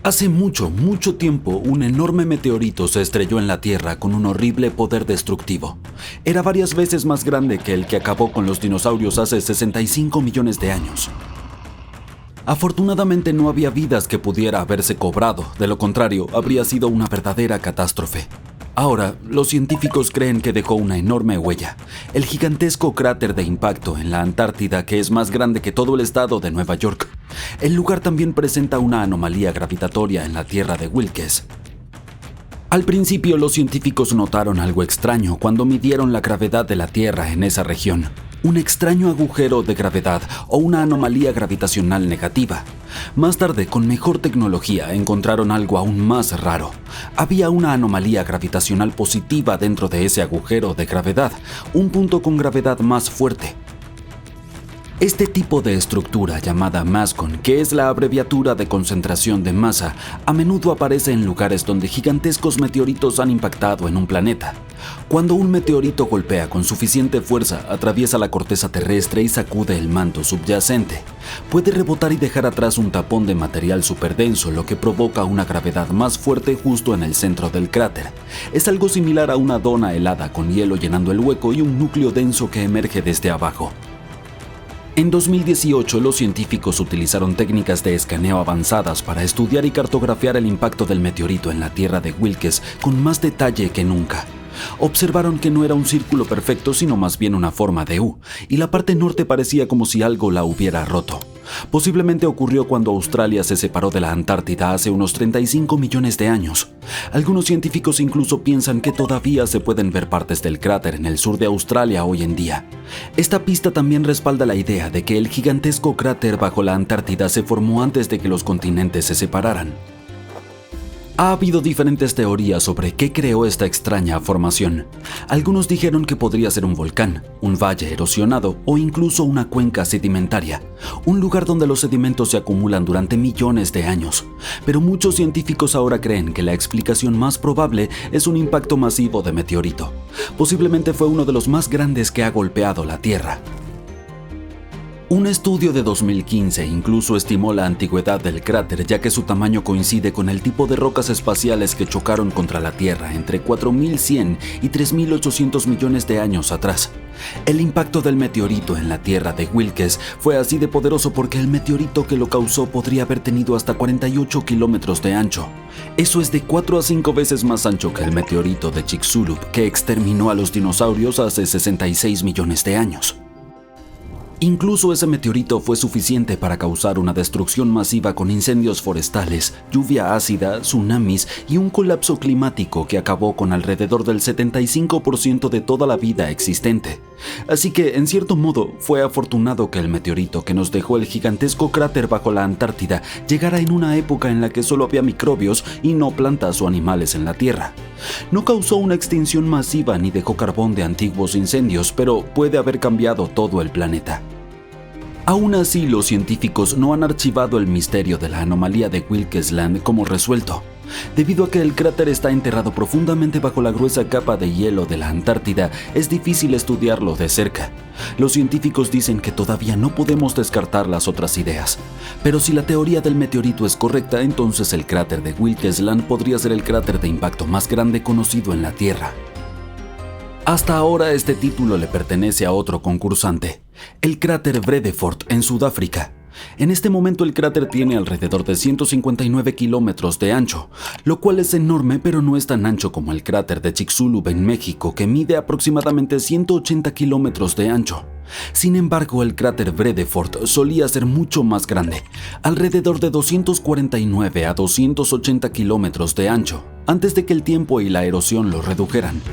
Hace mucho, mucho tiempo, un enorme meteorito se estrelló en la Tierra con un horrible poder destructivo. Era varias veces más grande que el que acabó con los dinosaurios hace 65 millones de años. Afortunadamente no había vidas que pudiera haberse cobrado, de lo contrario, habría sido una verdadera catástrofe. Ahora, los científicos creen que dejó una enorme huella, el gigantesco cráter de impacto en la Antártida que es más grande que todo el estado de Nueva York. El lugar también presenta una anomalía gravitatoria en la Tierra de Wilkes. Al principio los científicos notaron algo extraño cuando midieron la gravedad de la Tierra en esa región. Un extraño agujero de gravedad o una anomalía gravitacional negativa. Más tarde, con mejor tecnología, encontraron algo aún más raro. Había una anomalía gravitacional positiva dentro de ese agujero de gravedad, un punto con gravedad más fuerte. Este tipo de estructura llamada MASCON, que es la abreviatura de concentración de masa, a menudo aparece en lugares donde gigantescos meteoritos han impactado en un planeta. Cuando un meteorito golpea con suficiente fuerza, atraviesa la corteza terrestre y sacude el manto subyacente. Puede rebotar y dejar atrás un tapón de material superdenso, lo que provoca una gravedad más fuerte justo en el centro del cráter. Es algo similar a una dona helada con hielo llenando el hueco y un núcleo denso que emerge desde abajo. En 2018, los científicos utilizaron técnicas de escaneo avanzadas para estudiar y cartografiar el impacto del meteorito en la Tierra de Wilkes con más detalle que nunca. Observaron que no era un círculo perfecto, sino más bien una forma de U, y la parte norte parecía como si algo la hubiera roto. Posiblemente ocurrió cuando Australia se separó de la Antártida hace unos 35 millones de años. Algunos científicos incluso piensan que todavía se pueden ver partes del cráter en el sur de Australia hoy en día. Esta pista también respalda la idea de que el gigantesco cráter bajo la Antártida se formó antes de que los continentes se separaran. Ha habido diferentes teorías sobre qué creó esta extraña formación. Algunos dijeron que podría ser un volcán, un valle erosionado o incluso una cuenca sedimentaria, un lugar donde los sedimentos se acumulan durante millones de años. Pero muchos científicos ahora creen que la explicación más probable es un impacto masivo de meteorito. Posiblemente fue uno de los más grandes que ha golpeado la Tierra. Un estudio de 2015 incluso estimó la antigüedad del cráter, ya que su tamaño coincide con el tipo de rocas espaciales que chocaron contra la Tierra entre 4.100 y 3.800 millones de años atrás. El impacto del meteorito en la Tierra de Wilkes fue así de poderoso porque el meteorito que lo causó podría haber tenido hasta 48 kilómetros de ancho. Eso es de 4 a 5 veces más ancho que el meteorito de Chicxulub, que exterminó a los dinosaurios hace 66 millones de años. Incluso ese meteorito fue suficiente para causar una destrucción masiva con incendios forestales, lluvia ácida, tsunamis y un colapso climático que acabó con alrededor del 75% de toda la vida existente. Así que, en cierto modo, fue afortunado que el meteorito que nos dejó el gigantesco cráter bajo la Antártida llegara en una época en la que solo había microbios y no plantas o animales en la Tierra. No causó una extinción masiva ni dejó carbón de antiguos incendios, pero puede haber cambiado todo el planeta. Aún así, los científicos no han archivado el misterio de la anomalía de Wilkes Land como resuelto. Debido a que el cráter está enterrado profundamente bajo la gruesa capa de hielo de la Antártida, es difícil estudiarlo de cerca. Los científicos dicen que todavía no podemos descartar las otras ideas. Pero si la teoría del meteorito es correcta, entonces el cráter de Wilkes Land podría ser el cráter de impacto más grande conocido en la Tierra. Hasta ahora este título le pertenece a otro concursante, el cráter Vredefort en Sudáfrica. En este momento el cráter tiene alrededor de 159 kilómetros de ancho, lo cual es enorme, pero no es tan ancho como el cráter de Chicxulub en México, que mide aproximadamente 180 kilómetros de ancho. Sin embargo, el cráter Vredefort solía ser mucho más grande, alrededor de 249 a 280 kilómetros de ancho, antes de que el tiempo y la erosión lo redujeran.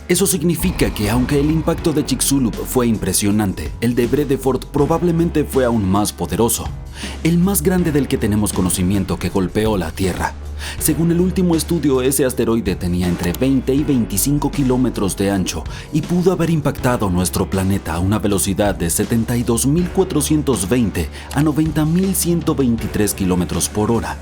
Eso significa que aunque el impacto de Chicxulub fue impresionante, el de Vredefort probablemente fue aún más poderoso, el más grande del que tenemos conocimiento que golpeó la Tierra. Según el último estudio, ese asteroide tenía entre 20 y 25 kilómetros de ancho y pudo haber impactado nuestro planeta a una velocidad de 72.420 a 90.123 kilómetros por hora.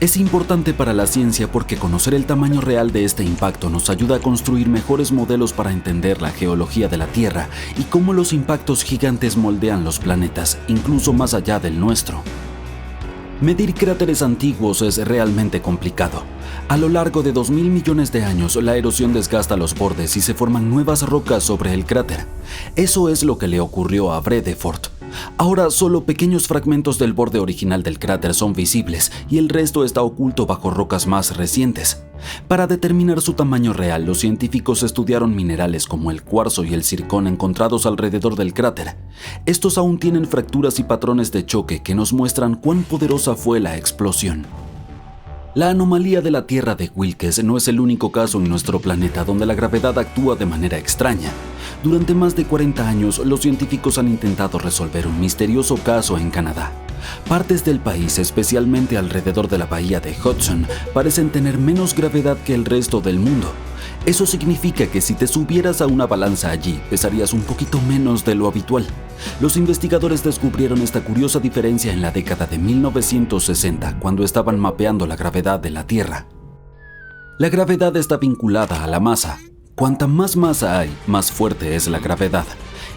Es importante para la ciencia porque conocer el tamaño real de este impacto nos ayuda a construir mejores modelos para entender la geología de la Tierra y cómo los impactos gigantes moldean los planetas, incluso más allá del nuestro. Medir cráteres antiguos es realmente complicado. A lo largo de 2.000 millones de años, la erosión desgasta los bordes y se forman nuevas rocas sobre el cráter. Eso es lo que le ocurrió a Vredefort. Ahora solo pequeños fragmentos del borde original del cráter son visibles y el resto está oculto bajo rocas más recientes. Para determinar su tamaño real, los científicos estudiaron minerales como el cuarzo y el zircón encontrados alrededor del cráter. Estos aún tienen fracturas y patrones de choque que nos muestran cuán poderosa fue la explosión. La anomalía de la Tierra de Wilkes no es el único caso en nuestro planeta donde la gravedad actúa de manera extraña. Durante más de 40 años, los científicos han intentado resolver un misterioso caso en Canadá. Partes del país, especialmente alrededor de la bahía de Hudson, parecen tener menos gravedad que el resto del mundo. Eso significa que si te subieras a una balanza allí, pesarías un poquito menos de lo habitual. Los investigadores descubrieron esta curiosa diferencia en la década de 1960, cuando estaban mapeando la gravedad de la Tierra. La gravedad está vinculada a la masa. Cuanta más masa hay, más fuerte es la gravedad.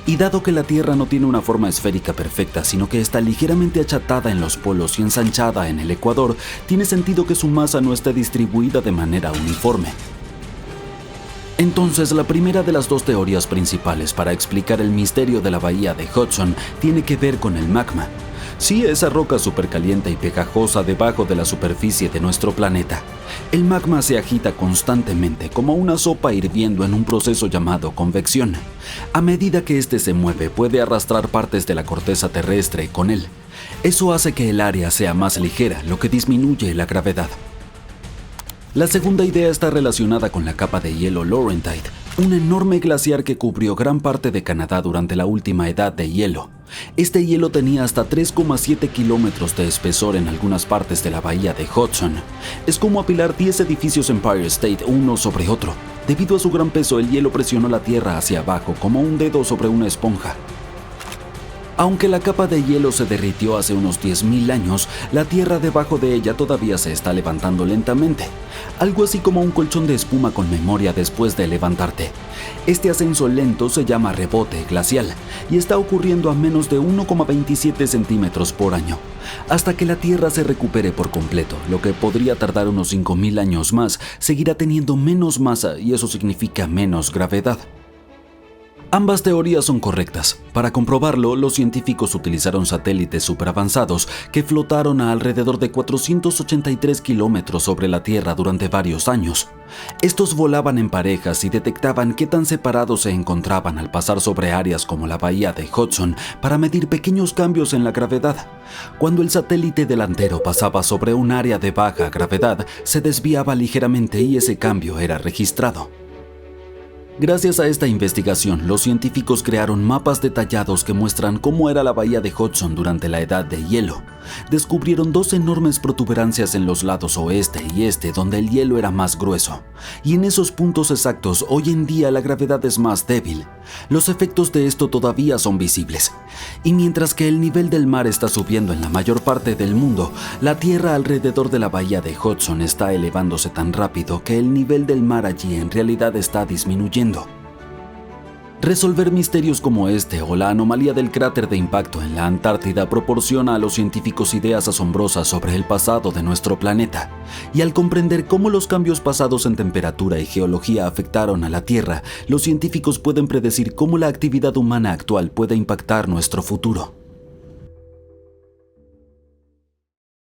Y dado que la Tierra no tiene una forma esférica perfecta, sino que está ligeramente achatada en los polos y ensanchada en el ecuador, tiene sentido que su masa no esté distribuida de manera uniforme. Entonces, la primera de las dos teorías principales para explicar el misterio de la bahía de Hudson tiene que ver con el magma. Sí, esa roca supercaliente y pegajosa debajo de la superficie de nuestro planeta. El magma se agita constantemente como una sopa hirviendo en un proceso llamado convección. A medida que éste se mueve, puede arrastrar partes de la corteza terrestre con él. Eso hace que el área sea más ligera, lo que disminuye la gravedad. La segunda idea está relacionada con la capa de hielo Laurentide, un enorme glaciar que cubrió gran parte de Canadá durante la última edad de hielo. Este hielo tenía hasta 3,7 kilómetros de espesor en algunas partes de la bahía de Hudson. Es como apilar 10 edificios Empire State uno sobre otro. Debido a su gran peso, el hielo presionó la tierra hacia abajo como un dedo sobre una esponja. Aunque la capa de hielo se derritió hace unos 10.000 años, la tierra debajo de ella todavía se está levantando lentamente. Algo así como un colchón de espuma con memoria después de levantarte. Este ascenso lento se llama rebote glacial y está ocurriendo a menos de 1,27 centímetros por año. Hasta que la Tierra se recupere por completo, lo que podría tardar unos 5.000 años más, seguirá teniendo menos masa y eso significa menos gravedad. Ambas teorías son correctas. Para comprobarlo, los científicos utilizaron satélites superavanzados que flotaron a alrededor de 483 kilómetros sobre la Tierra durante varios años. Estos volaban en parejas y detectaban qué tan separados se encontraban al pasar sobre áreas como la bahía de Hudson para medir pequeños cambios en la gravedad. Cuando el satélite delantero pasaba sobre un área de baja gravedad, se desviaba ligeramente y ese cambio era registrado. Gracias a esta investigación, los científicos crearon mapas detallados que muestran cómo era la bahía de Hudson durante la edad de hielo. Descubrieron dos enormes protuberancias en los lados oeste y este donde el hielo era más grueso. Y en esos puntos exactos, hoy en día la gravedad es más débil. Los efectos de esto todavía son visibles. Y mientras que el nivel del mar está subiendo en la mayor parte del mundo, la tierra alrededor de la bahía de Hudson está elevándose tan rápido que el nivel del mar allí en realidad está disminuyendo. Resolver misterios como este o la anomalía del cráter de impacto en la Antártida proporciona a los científicos ideas asombrosas sobre el pasado de nuestro planeta. Y al comprender cómo los cambios pasados en temperatura y geología afectaron a la Tierra, los científicos pueden predecir cómo la actividad humana actual puede impactar nuestro futuro.